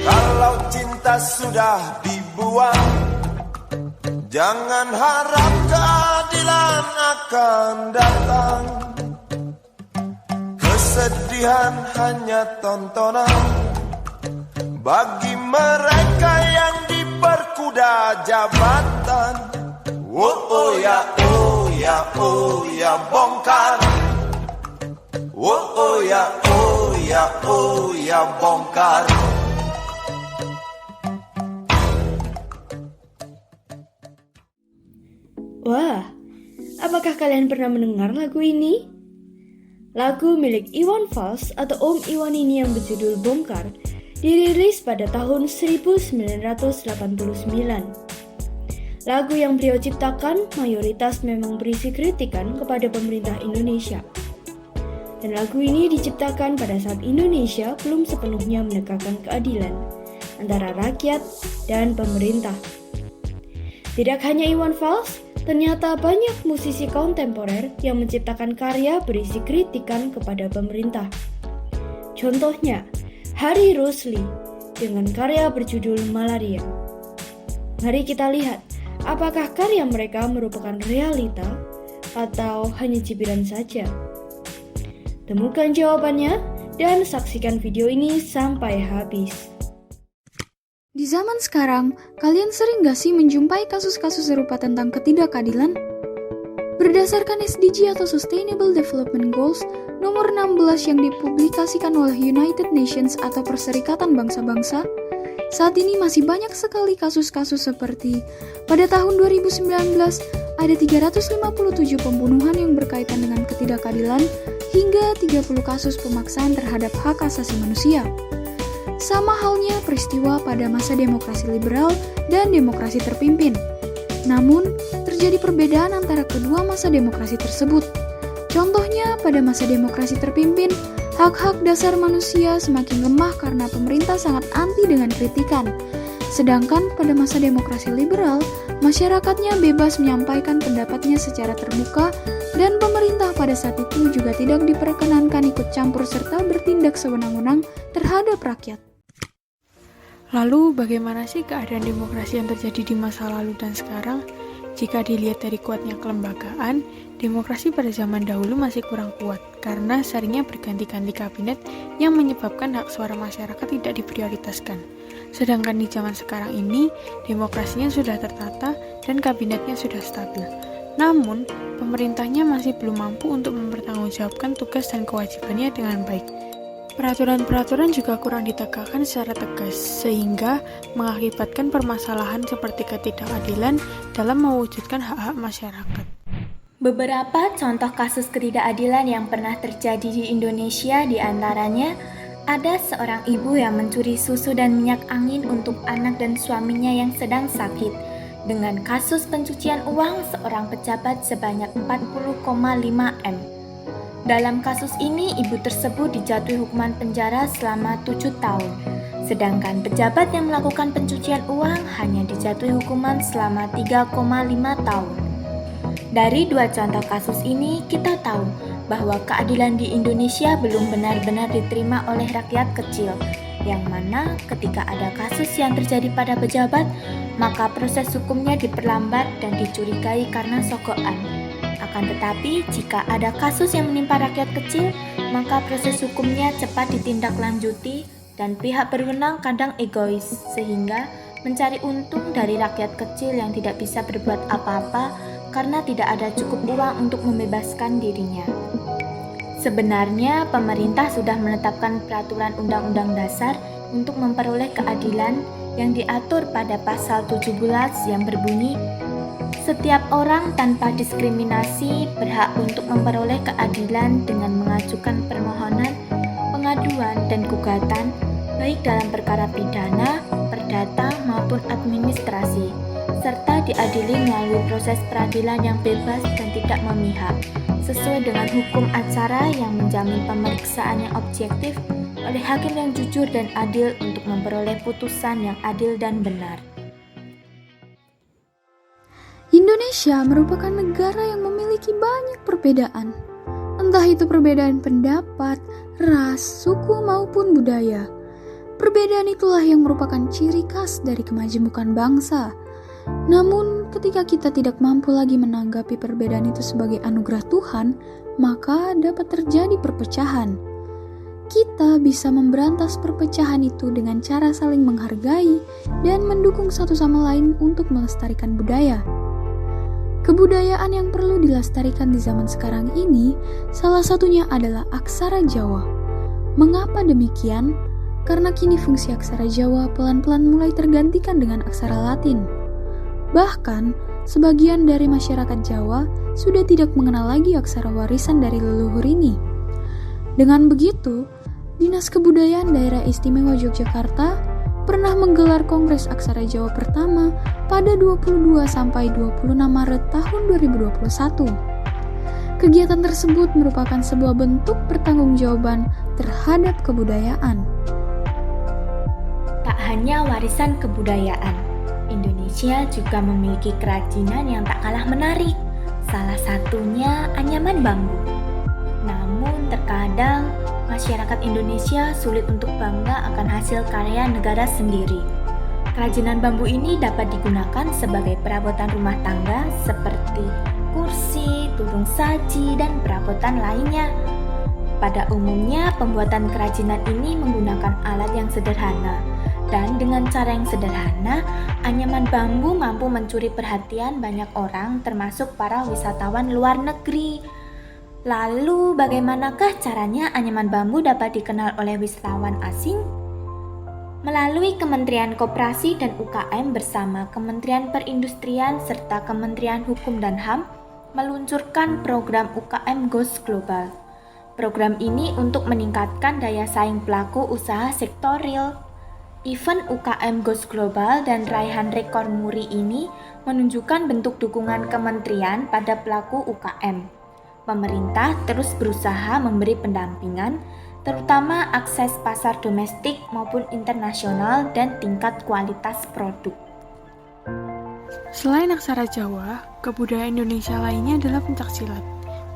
Kalau cinta sudah dibuang, jangan harap keadilan akan datang. Kesedihan hanya tontonan bagi mereka yang diperkuda jabatan. Oh ya, oh ya, oh ya, bongkar. Oh ya, oh ya, oh ya, bongkar. Wah, apakah kalian pernah mendengar lagu ini? Lagu milik Iwan Fals atau Om Iwan ini yang berjudul Bongkar dirilis pada tahun 1989. Lagu yang beliau ciptakan mayoritas memang berisi kritikan kepada pemerintah Indonesia. Dan lagu ini diciptakan pada saat Indonesia belum sepenuhnya menegakkan keadilan antara rakyat dan pemerintah. Tidak hanya Iwan Fals, ternyata banyak musisi kontemporer yang menciptakan karya berisi kritikan kepada pemerintah. Contohnya, Hari Rusli dengan karya berjudul Malaria. Mari kita lihat, apakah karya mereka merupakan realita atau hanya cibiran saja? Temukan jawabannya dan saksikan video ini sampai habis. Di zaman sekarang, kalian sering gak sih menjumpai kasus-kasus serupa tentang ketidakadilan? Berdasarkan SDG atau Sustainable Development Goals nomor 16 yang dipublikasikan oleh United Nations atau Perserikatan Bangsa-Bangsa, saat ini masih banyak sekali kasus-kasus seperti pada tahun 2019 ada 357 pembunuhan yang berkaitan dengan ketidakadilan hingga 30 kasus pemaksaan terhadap hak asasi manusia. Sama halnya peristiwa pada masa demokrasi liberal dan demokrasi terpimpin. Namun, terjadi perbedaan antara kedua masa demokrasi tersebut. Contohnya, pada masa demokrasi terpimpin, hak-hak dasar manusia semakin lemah karena pemerintah sangat anti dengan kritikan. Sedangkan pada masa demokrasi liberal, masyarakatnya bebas menyampaikan pendapatnya secara terbuka dan pemerintah pada saat itu juga tidak diperkenankan ikut campur serta bertindak sewenang-wenang terhadap rakyat. Lalu bagaimana sih keadaan demokrasi yang terjadi di masa lalu dan sekarang? Jika dilihat dari kuatnya kelembagaan, demokrasi pada zaman dahulu masih kurang kuat karena seringnya berganti-ganti kabinet yang menyebabkan hak suara masyarakat tidak diprioritaskan. Sedangkan di zaman sekarang ini, demokrasinya sudah tertata dan kabinetnya sudah stabil. Namun, pemerintahnya masih belum mampu untuk mempertanggungjawabkan tugas dan kewajibannya dengan baik. Peraturan-peraturan juga kurang ditegakkan secara tegas, sehingga mengakibatkan permasalahan seperti ketidakadilan dalam mewujudkan hak-hak masyarakat. Beberapa contoh kasus ketidakadilan yang pernah terjadi di Indonesia diantaranya ada seorang ibu yang mencuri susu dan minyak angin untuk anak dan suaminya yang sedang sakit dengan kasus pencucian uang seorang pejabat sebanyak 40,5 M. Dalam kasus ini, ibu tersebut dijatuhi hukuman penjara selama 7 tahun, sedangkan pejabat yang melakukan pencucian uang hanya dijatuhi hukuman selama 3,5 tahun. Dari dua contoh kasus ini, kita tahu bahwa keadilan di Indonesia belum benar-benar diterima oleh rakyat kecil, yang mana ketika ada kasus yang terjadi pada pejabat, maka proses hukumnya diperlambat dan dicurigai karena sogokan. Akan tetapi, jika ada kasus yang menimpa rakyat kecil, maka proses hukumnya cepat ditindaklanjuti dan pihak berwenang kadang egois, sehingga mencari untung dari rakyat kecil yang tidak bisa berbuat apa-apa karena tidak ada cukup uang untuk membebaskan dirinya. Sebenarnya, pemerintah sudah menetapkan peraturan undang-undang dasar untuk memperoleh keadilan yang diatur pada pasal 17 yang berbunyi, setiap orang tanpa diskriminasi berhak untuk memperoleh keadilan dengan mengajukan permohonan, pengaduan, dan gugatan, baik dalam perkara pidana, perdata, maupun administrasi, serta diadili melalui proses peradilan yang bebas dan tidak memihak, sesuai dengan hukum acara yang menjamin pemeriksaan yang objektif oleh hakim yang jujur dan adil untuk memperoleh putusan yang adil dan benar. Indonesia merupakan negara yang memiliki banyak perbedaan. Entah itu perbedaan pendapat, ras, suku maupun budaya. Perbedaan itulah yang merupakan ciri khas dari kemajemukan bangsa. Namun, ketika kita tidak mampu lagi menanggapi perbedaan itu sebagai anugerah Tuhan, maka dapat terjadi perpecahan. Kita bisa memberantas perpecahan itu dengan cara saling menghargai dan mendukung satu sama lain untuk melestarikan budaya. Kebudayaan yang perlu dilestarikan di zaman sekarang ini, salah satunya adalah aksara Jawa. Mengapa demikian? Karena kini fungsi aksara Jawa pelan-pelan mulai tergantikan dengan aksara Latin. Bahkan, sebagian dari masyarakat Jawa sudah tidak mengenal lagi aksara warisan dari leluhur ini. Dengan begitu, Dinas Kebudayaan Daerah Istimewa Yogyakarta pernah menggelar Kongres Aksara Jawa pertama pada 22 sampai 26 Maret tahun 2021. Kegiatan tersebut merupakan sebuah bentuk pertanggungjawaban terhadap kebudayaan. Tak hanya warisan kebudayaan, Indonesia juga memiliki kerajinan yang tak kalah menarik. Salah satunya anyaman bambu. Namun terkadang masyarakat Indonesia sulit untuk bangga akan hasil karya negara sendiri. Kerajinan bambu ini dapat digunakan sebagai perabotan rumah tangga seperti kursi, turung saji, dan perabotan lainnya. Pada umumnya, pembuatan kerajinan ini menggunakan alat yang sederhana. Dan dengan cara yang sederhana, anyaman bambu mampu mencuri perhatian banyak orang, termasuk para wisatawan luar negeri. Lalu, bagaimanakah caranya anyaman bambu dapat dikenal oleh wisatawan asing? Melalui Kementerian Koperasi dan UKM bersama Kementerian Perindustrian serta Kementerian Hukum dan HAM meluncurkan program UKM Goes Global. Program ini untuk meningkatkan daya saing pelaku usaha sektor real. Event UKM Goes Global dan raihan rekor muri ini menunjukkan bentuk dukungan kementerian pada pelaku UKM. Pemerintah terus berusaha memberi pendampingan, terutama akses pasar domestik maupun internasional dan tingkat kualitas produk. Selain aksara Jawa, kebudayaan Indonesia lainnya adalah pencaksilat.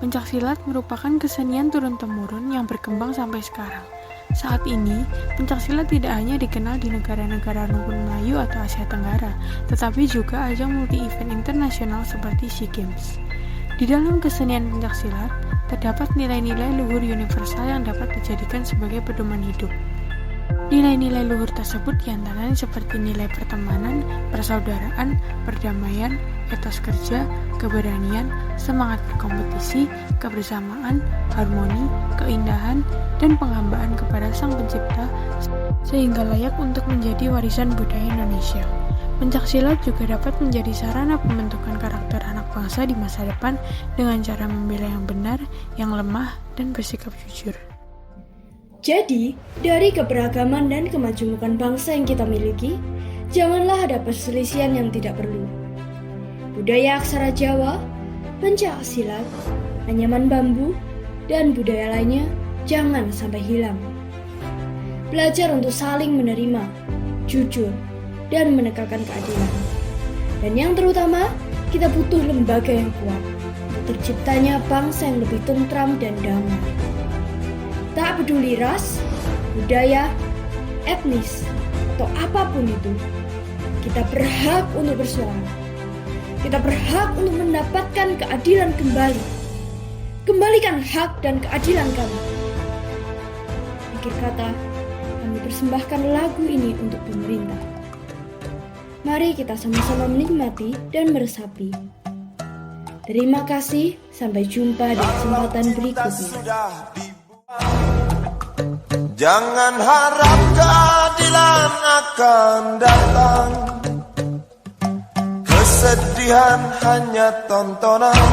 Pencaksilat merupakan kesenian turun-temurun yang berkembang sampai sekarang. Saat ini, pencaksilat tidak hanya dikenal di negara-negara rukun Melayu atau Asia Tenggara, tetapi juga ajang multi-event internasional seperti SEA Games. Di dalam kesenian pencaksilat, terdapat nilai-nilai luhur universal yang dapat dijadikan sebagai pedoman hidup. Nilai-nilai luhur tersebut diantaranya seperti nilai pertemanan, persaudaraan, perdamaian, etos kerja, keberanian, semangat berkompetisi, kebersamaan, harmoni, keindahan, dan penghambaan kepada Sang Pencipta sehingga layak untuk menjadi warisan budaya Indonesia. Pencaksilat juga dapat menjadi sarana pembentukan karakter anak bangsa di masa depan dengan cara membela yang benar, yang lemah, dan bersikap jujur. Jadi, dari keberagaman dan kemajemukan bangsa yang kita miliki, janganlah ada perselisihan yang tidak perlu. Budaya aksara Jawa, pencaksilat, anyaman bambu, dan budaya lainnya jangan sampai hilang. Belajar untuk saling menerima, jujur, dan menegakkan keadilan. Dan yang terutama, kita butuh lembaga yang kuat, terciptanya bangsa yang lebih tentram dan damai. Tak peduli ras, budaya, etnis, atau apapun itu, kita berhak untuk bersuara. Kita berhak untuk mendapatkan keadilan kembali. Kembalikan hak dan keadilan kami. Akhir kata, kami persembahkan lagu ini untuk pemerintah. Mari kita sama-sama menikmati dan meresapi. Terima kasih, sampai jumpa di kesempatan berikutnya. Jangan harap keadilan akan datang. Kesedihan hanya tontonan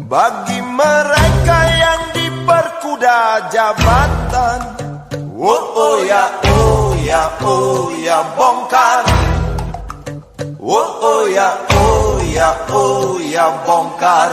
bagi mereka yang diperkuda jabatan. Oh ya, oh ya, oh ya, bongkar. Oh ya, oh ya, oh ya, bongkar.